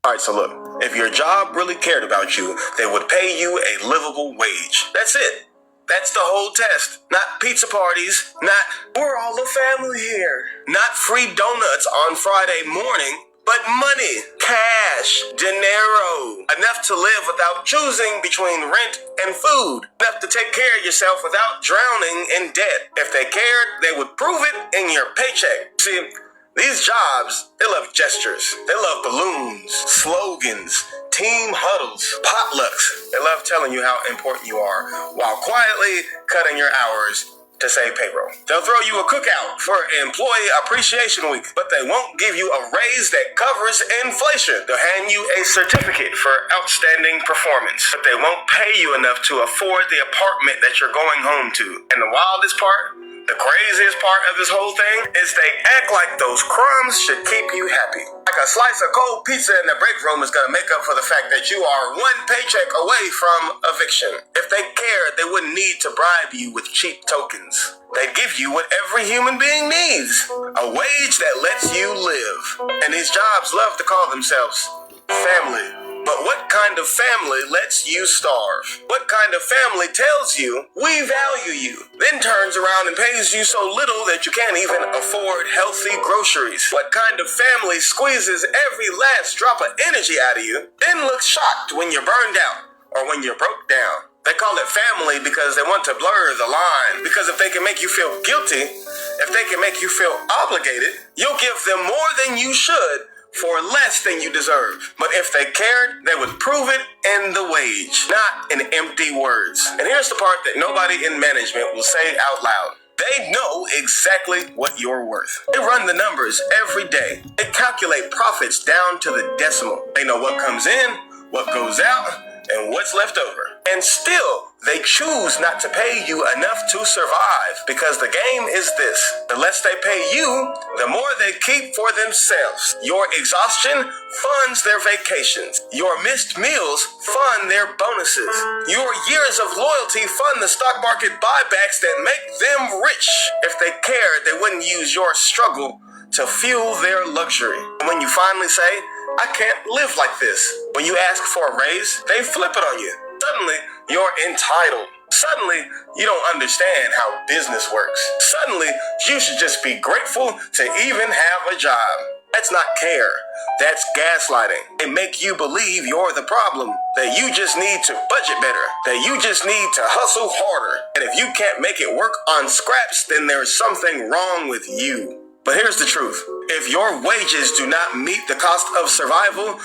Alright, so look, if your job really cared about you, they would pay you a livable wage. That's it. That's the whole test. Not pizza parties, not we're all a family here, not free donuts on Friday morning, but money, cash, dinero, enough to live without choosing between rent and food, enough to take care of yourself without drowning in debt. If they cared, they would prove it in your paycheck. See, these jobs, they love gestures. They love balloons, slogans, team huddles, potlucks. They love telling you how important you are while quietly cutting your hours to save payroll. They'll throw you a cookout for Employee Appreciation Week, but they won't give you a raise that covers inflation. They'll hand you a certificate for outstanding performance, but they won't pay you enough to afford the apartment that you're going home to. And the wildest part, the craziest part of this whole thing is they act like those crumbs should keep you happy. Like a slice of cold pizza in the break room is going to make up for the fact that you are one paycheck away from eviction. If they cared, they wouldn't need to bribe you with cheap tokens. They'd give you what every human being needs, a wage that lets you live. And these jobs love to call themselves family. But what kind of family lets you starve? What kind of family tells you, we value you, then turns around and pays you so little that you can't even afford healthy groceries? What kind of family squeezes every last drop of energy out of you, then looks shocked when you're burned out or when you're broke down? They call it family because they want to blur the line. Because if they can make you feel guilty, if they can make you feel obligated, you'll give them more than you should for less than you deserve. But if they cared, they would prove it in the wage, not in empty words. And here's the part that nobody in management will say out loud. They know exactly what you're worth. They run the numbers every day. They calculate profits down to the decimal. They know what comes in, what goes out, and what's left over. And still, they choose not to pay you enough to survive, because the game is this: the less they pay you, the more they keep for themselves. Your exhaustion funds their vacations. Your missed meals fund their bonuses. Your years of loyalty fund the stock market buybacks that make them rich. If they cared, they wouldn't use your struggle to fuel their luxury. When you finally say, I can't live like this, when you ask for a raise, they flip it on you. Suddenly, you're entitled. Suddenly, you don't understand how business works. Suddenly, you should just be grateful to even have a job. That's not care. That's gaslighting. They make you believe you're the problem, that you just need to budget better, that you just need to hustle harder, and if you can't make it work on scraps, then there's something wrong with you. But here's the truth. If your wages do not meet the cost of survival,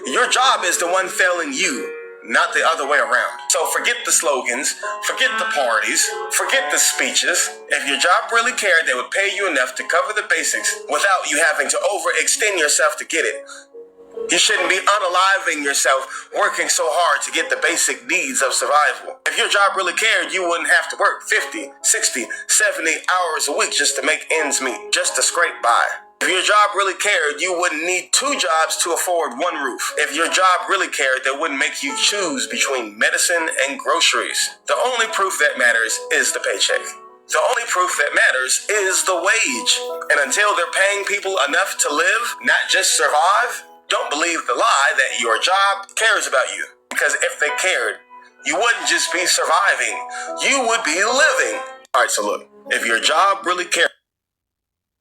your job is the one failing you, not the other way around. So forget the slogans, forget the parties, forget the speeches. If your job really cared, they would pay you enough to cover the basics without you having to overextend yourself to get it. You shouldn't be unaliving yourself working so hard to get the basic needs of survival. If your job really cared, you wouldn't have to work 50, 60, 70 hours a week just to make ends meet, just to scrape by. If your job really cared, you wouldn't need 2 jobs to afford 1 roof. If your job really cared, they wouldn't make you choose between medicine and groceries. The only proof that matters is the paycheck. The only proof that matters is the wage. And until they're paying people enough to live, not just survive, don't believe the lie that your job cares about you. Because if they cared, you wouldn't just be surviving, you would be living. All right, so look, if your job really cared,